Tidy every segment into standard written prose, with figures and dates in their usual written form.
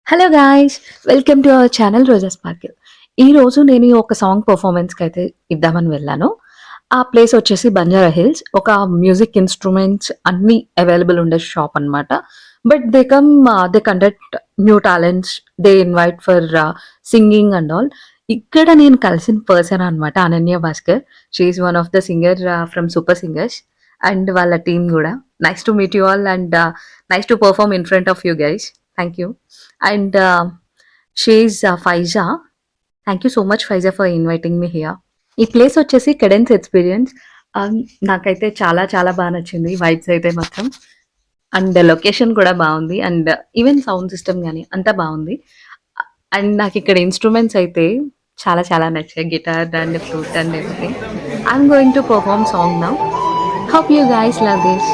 Hello guys! Welcome to our channel 'Roja sparkle'. ఈరోజు నేను ఒక సాంగ్ పెర్ఫార్మన్స్‌కైతే ఇద్దామని వెళ్ళాను. ఆ ప్లేస్ వచ్చేసి బంజారా హిల్స్. ఒక మ్యూజిక్ ఇన్‌స్ట్రుమెంట్స్ అన్నీ అవైలబుల్ ఉండే షాప్ అనమాట. But they conduct new talents. They invite for singing and all. ఇక్కడ నేను కలిసిన పర్సన్ అనమాట Ananya Bhaskar. She is one of the singer from super singers and వాళ్ళ టీమ్ గూడా. Nice to meet you all and nice to perform in front of you guys. Thank you. And she's Faiza. Thank you so much Faiza for inviting me here. ఈ place వచ్చేసి కెడెన్స్ experience. నాకైతే చాలా చాలా బాగా నచ్చింది vibes అయితే మాత్రం. అండ్ లొకేషన్ కూడా బాగుంది అండ్ ఈవెన్ సౌండ్ సిస్టమ్ కానీ అంతా బాగుంది. అండ్ నాకు ఇక్కడ ఇన్స్ట్రుమెంట్స్ అయితే చాలా చాలా నచ్చాయి, guitar and flute and everything. I'm going to perform song now. Hope you guys love this.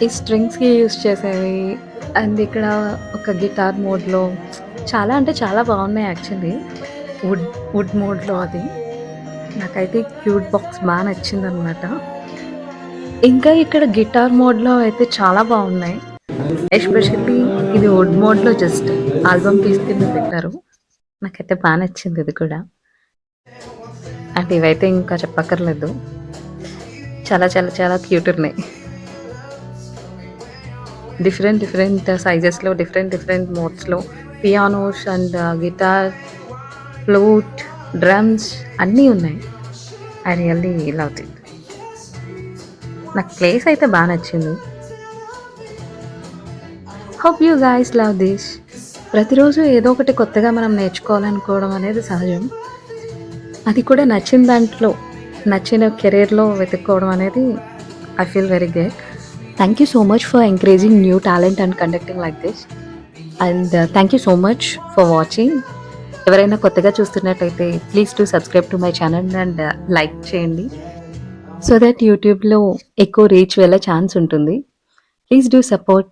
ఈ స్ట్రింగ్స్‌కి యూజ్ చేసేవి అండ్ ఇక్కడ ఒక గిటార్ మోడ్‌లో చాలా అంటే చాలా బాగున్నాయి యాక్చువల్లీ. వుడ్ వుడ్ మోడ్‌లో అది. నాకైతే క్యూట్ బాక్స్ బా నచ్చిందనమాట. ఇంకా ఇక్కడ గిటార్ మోడ్‌లో అయితే చాలా బాగున్నాయి. ఎస్పెషల్లీ ఇది వుడ్ మోడ్‌లో జస్ట్ ఆల్బమ్ పీస్ కింద పెట్టారు. నాకైతే బా నచ్చింది ఇది కూడా. అండ్ ఇవైతే ఇంకా చెప్పక్కర్లేదు. చాలా చాలా చాలా క్యూట్ ఉన్నాయి. డిఫరెంట్ సైజెస్‌లో డిఫరెంట్ మోడ్స్‌లో pianos and guitar, flute, drums అన్నీ ఉన్నాయి. I really loved it. నాకు ప్లేస్ అయితే బా నచ్చింది. Hope you guys love this. ప్రతిరోజు ఏదో ఒకటి కొత్తగా మనం నేర్చుకోవాలనుకోవడం అనేది సహజం. అది కూడా నచ్చిన దాంట్లో, నచ్చిన కెరియర్‌లో వెతుక్కోవడం అనేది I feel very great. Thank you so much for encouraging new talent and conducting like this. And thank you so much for watching. ఎవరైనా కొత్తగా చూస్తున్నట్టయితే please do subscribe to my channel and like చేయండి. So that యూట్యూబ్‌లో ఎక్కువ reach వెళ్ళే chance ఉంటుంది. Please do support.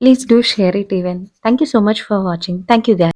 Please do share it even. Thank you so much for watching. Thank you guys.